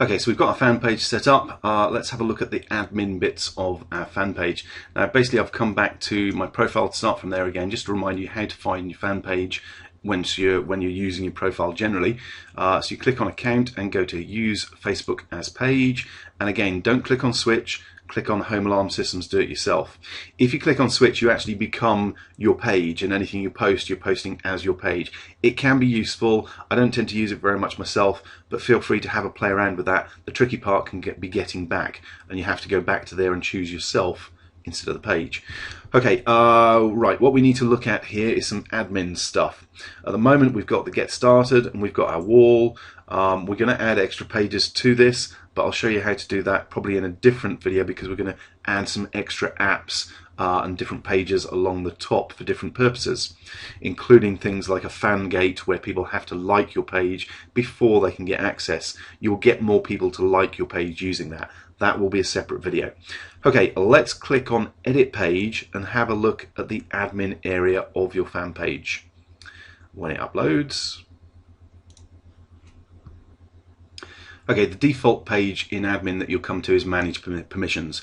Okay, so we've got our fan page set up. Let's have a look at the admin bits of our fan page. Now, basically, I've come back to my profile to start from there again, just to remind you how to find your fan page when you're using your profile generally. So you click on Account and go to Use Facebook as Page. And again, don't click on Switch. Click on Home Alarm Systems Do It Yourself. If you click on Switch, you actually become your page, and anything you post, you're posting as your page. It can be useful. I don't tend to use it very much myself, but feel free to have a play around with that. The tricky part can be getting back, and you have to go back to there and choose yourself instead of the page. Okay, right, what we need to look at here is some admin stuff. At the moment, we've got the Get Started, and we've got our wall. We're going to add extra pages to this, but I'll show you how to do that probably in a different video, because we're going to add some extra apps and different pages along the top for different purposes, including things like a fan gate where people have to like your page before they can get access. You'll get more people to like your page using that. That will be a separate video. Okay, let's click on Edit Page and have a look at the admin area of your fan page. When it uploads. Okay, the default page in admin that you'll come to is Manage Permissions.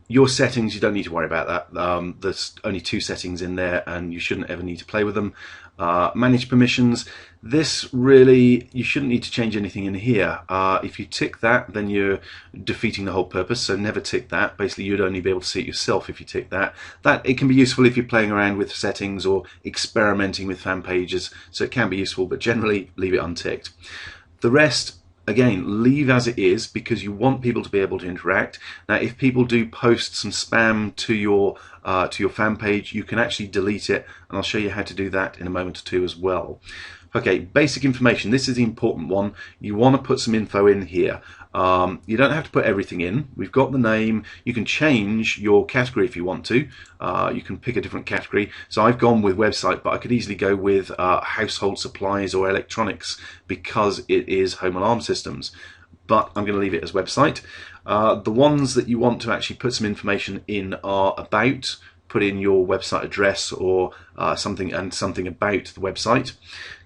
Your settings, you don't need to worry about that. There's only 2 settings in there, and you shouldn't ever need to play with them. Manage Permissions, this really, you shouldn't need to change anything in here. If you tick that, then you're defeating the whole purpose, so never tick that. Basically, you'd only be able to see it yourself if you tick that. It can be useful if you're playing around with settings or experimenting with fan pages, so it can be useful, but generally leave it unticked. The rest, again, leave as it is, because you want people to be able to interact. Now, if people do post some spam to your fan page, you can actually delete it, and I'll show you how to do that in a moment or two as well. Okay, basic information. This is the important one. You want to put some info in here. You don't have to put everything in. We've got the name. You can change your category if you want to. You can pick a different category. So I've gone with website, but I could easily go with household supplies or electronics, because it is home alarm systems. But I'm going to leave it as website. The ones that you want to actually put some information in are about. Put in your website address or something about the website.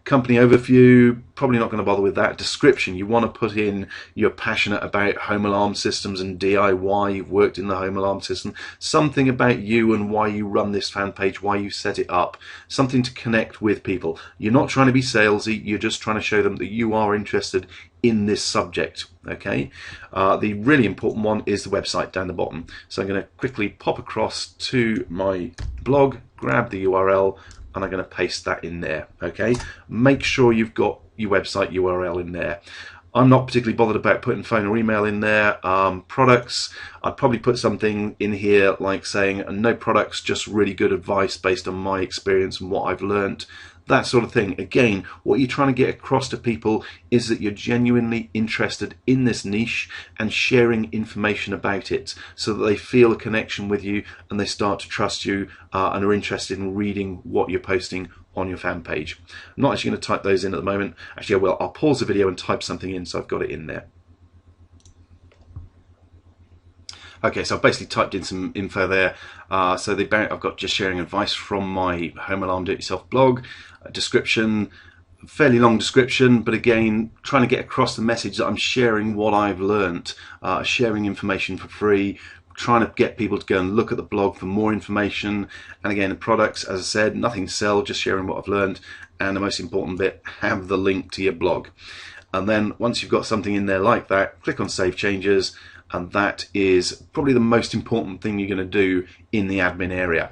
Company overview, probably not going to bother with that. Description, you want to put in you're passionate about home alarm systems and DIY, you've worked in the home alarm system, something about you and why you run this fan page, why you set it up, something to connect with people. You're not trying to be salesy, you're just trying to show them that you are interested in this subject. Okay, the really important one is the website down the bottom. So I'm going to quickly pop across to my blog, grab the URL, and I'm going to paste that in there. Okay, make sure you've got your website URL in there. I'm not particularly bothered about putting phone or email in there. Products, I'd probably put something in here like saying no products, just really good advice based on my experience and what I've learnt. That sort of thing. Again, what you're trying to get across to people is that you're genuinely interested in this niche and sharing information about it, so that they feel a connection with you and they start to trust you and are interested in reading what you're posting on your fan page. I'm not actually going to type those in at the moment. Actually, I will. I'll pause the video and type something in so I've got it in there. Okay, so I've basically typed in some info there. So I've got just sharing advice from my Home Alarm Do It Yourself blog. Description, fairly long description, but again, trying to get across the message that I'm sharing what I've learnt, sharing information for free, trying to get people to go and look at the blog for more information. And again, the products, as I said, nothing to sell, just sharing what I've learned. And the most important bit, have the link to your blog. And then once you've got something in there like that, click on Save Changes. And that is probably the most important thing you're going to do in the admin area.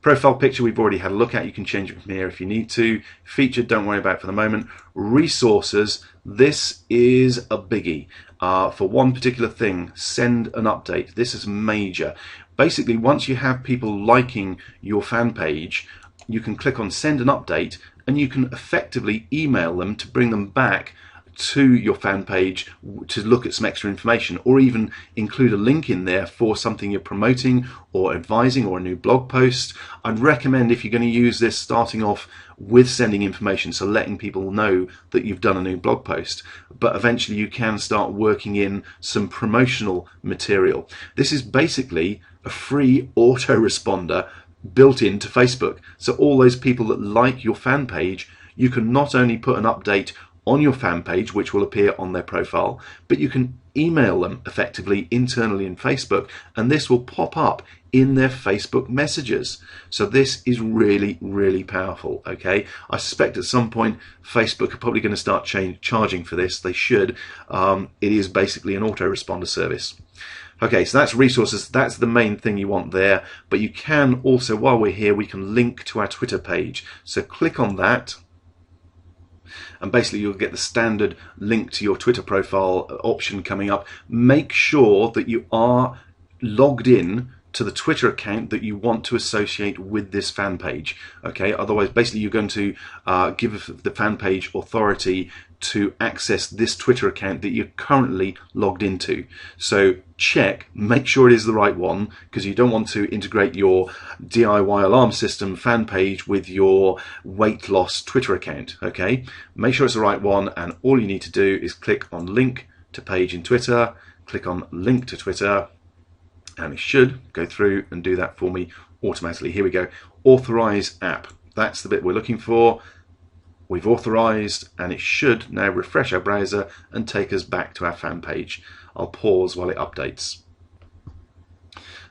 Profile picture we've already had a look at. You can change it from here if you need to. Featured, don't worry about for the moment. Resources, this is a biggie. For one particular thing, send an update. This is major. Basically, once you have people liking your fan page, you can click on Send an Update, and you can effectively email them to bring them back to your fan page to look at some extra information, or even include a link in there for something you're promoting or advising or a new blog post. I'd recommend, if you're going to use this, starting off with sending information, so letting people know that you've done a new blog post, but eventually you can start working in some promotional material. This is basically a free autoresponder built into Facebook. So all those people that like your fan page, you can not only put an update on your fan page, which will appear on their profile, but you can email them effectively internally in Facebook, and this will pop up in their Facebook messages. So this is really, really powerful. Okay, I suspect at some point Facebook are probably going to start charging for this. They should. It is basically an autoresponder service. Okay, so that's resources. That's the main thing you want there. But you can also, while we're here, we can link to our Twitter page. So click on that, and basically you'll get the standard link to your Twitter profile option coming up. Make sure that you are logged in to the Twitter account that you want to associate with this fan page. Okay, otherwise basically you're going to give the fan page authority to access this Twitter account that you're currently logged into. So check, make sure it is the right one, because you don't want to integrate your DIY alarm system fan page with your weight loss Twitter account. Okay, make sure it's the right one, and all you need to do is click on link to page in Twitter, click on link to Twitter, and it should go through and do that for me automatically. Here we go, authorize app. That's the bit we're looking for. We've authorized, and it should now refresh our browser and take us back to our fan page. I'll pause while it updates.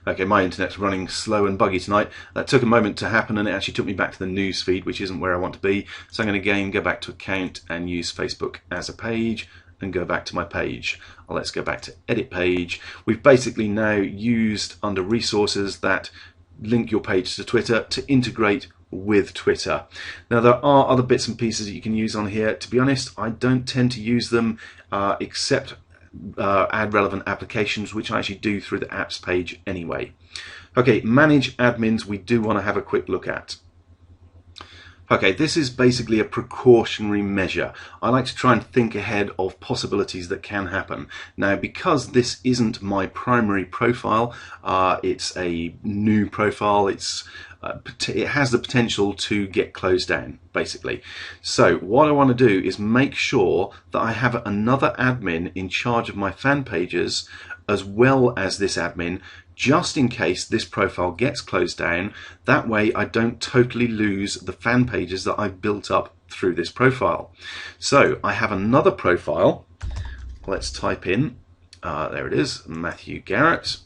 Okay, my internet's running slow and buggy tonight. That took a moment to happen, and it actually took me back to the news feed, which isn't where I want to be. So I'm going to again go back to account and use Facebook as a page and go back to my page. Let's go back to edit page. We've basically now used under resources that link your page to Twitter to integrate with Twitter. Now there are other bits and pieces that you can use on here. To be honest, I don't tend to use them except add relevant applications, which I actually do through the apps page anyway. Okay, manage admins we do want to have a quick look at. Okay, this is basically a precautionary measure. I like to try and think ahead of possibilities that can happen. Now, because this isn't my primary profile, it's a new profile, it has the potential to get closed down, basically. So what I want to do is make sure that I have another admin in charge of my fan pages as well as this admin, just in case this profile gets closed down. That way I don't totally lose the fan pages that I've built up through this profile. So I have another profile. Let's type in, there it is, Matthew Garrett,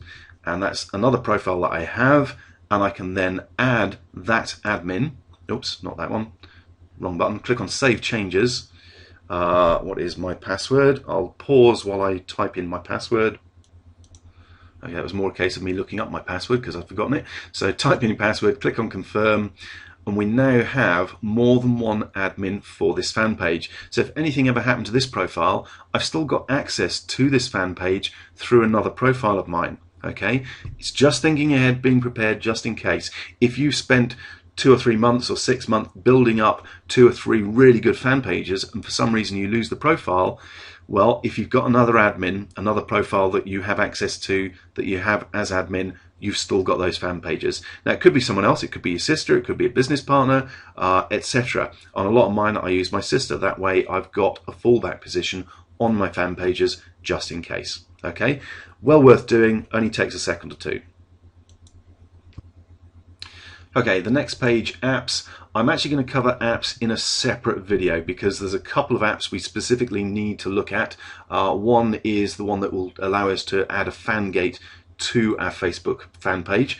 and that's another profile that I have, and I can then add that admin. Oops, not that one, wrong button. Click on Save Changes. What is my password? I'll pause while I type in my password. Okay, that was more a case of me looking up my password because I've forgotten it. So type in your password, click on confirm, and we now have more than one admin for this fan page. So if anything ever happened to this profile, I've still got access to this fan page through another profile of mine. Okay, it's just thinking ahead, being prepared just in case. If you spent 2 or 3 months or 6 months building up 2 or 3 really good fan pages, and for some reason you lose the profile, well, if you've got another admin, another profile that you have access to, that you have as admin, you've still got those fan pages. Now, it could be someone else, it could be your sister, it could be a business partner, etc. On a lot of mine, I use my sister. That way, I've got a fallback position on my fan pages just in case. Okay, well worth doing, only takes a second or two. Okay, the next page, apps. I'm actually going to cover apps in a separate video because there's a couple of apps we specifically need to look at. One is the one that will allow us to add a fan gate to our Facebook fan page.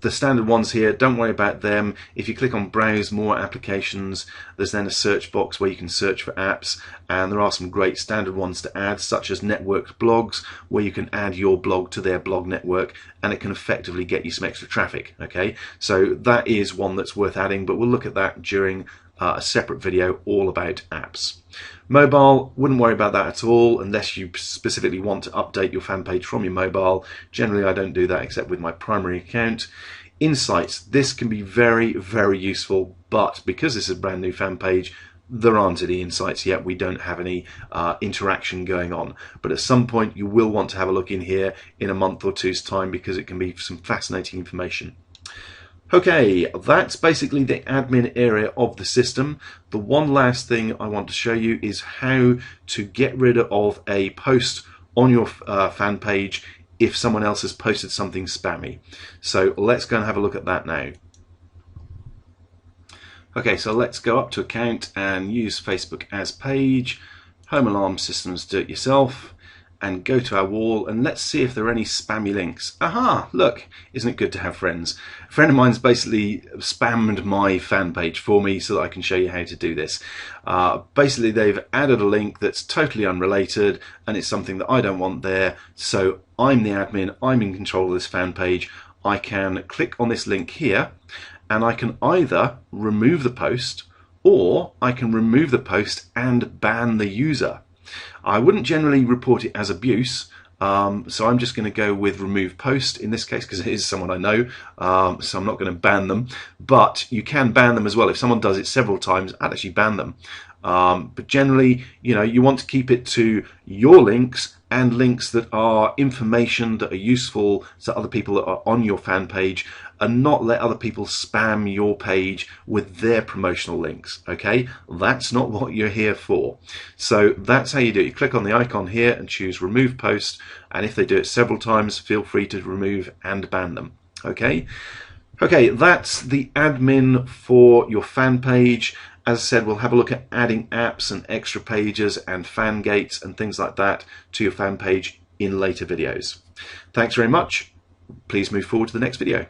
The standard ones here, don't worry about them. If you click on Browse More Applications, there's then a search box where you can search for apps, and there are some great standard ones to add, such as networked blogs, where you can add your blog to their blog network, and it can effectively get you some extra traffic. Okay, so that is one that's worth adding, but we'll look at that during a separate video all about apps. Mobile, wouldn't worry about that at all unless you specifically want to update your fan page from your mobile. Generally, I don't do that except with my primary account. Insights, this can be very, very useful, but because this is a brand new fan page, there aren't any insights yet. We don't have any interaction going on, but at some point you will want to have a look in here in a month or two's time because it can be some fascinating information. Okay, that's basically the admin area of the system. The one last thing I want to show you is how to get rid of a post on your fan page if someone else has posted something spammy. So let's go and have a look at that now. Okay, so let's go up to account and use Facebook as page, home alarm systems do it yourself, and go to our wall, and let's see if there are any spammy links. Aha, look, isn't it good to have friends? A friend of mine's basically spammed my fan page for me so that I can show you how to do this. Basically, they've added a link that's totally unrelated, and it's something that I don't want there, so I'm the admin, I'm in control of this fan page. I can click on this link here, and I can either remove the post, or I can remove the post and ban the user. I wouldn't generally report it as abuse, so I'm just going to go with remove post in this case because it is someone I know, so I'm not going to ban them. But you can ban them as well. If someone does it several times, I'd actually ban them. But generally, you want to keep it to your links and links that are information that are useful to other people that are on your fan page, and not let other people spam your page with their promotional links. Okay, that's not what you're here for. So that's how you do it. You click on the icon here and choose remove post, and if they do it several times, feel free to remove and ban them. Okay, that's the admin for your fan page. As I said, we'll have a look at adding apps and extra pages and fan gates and things like that to your fan page in later videos. Thanks very much. Please move forward to the next video.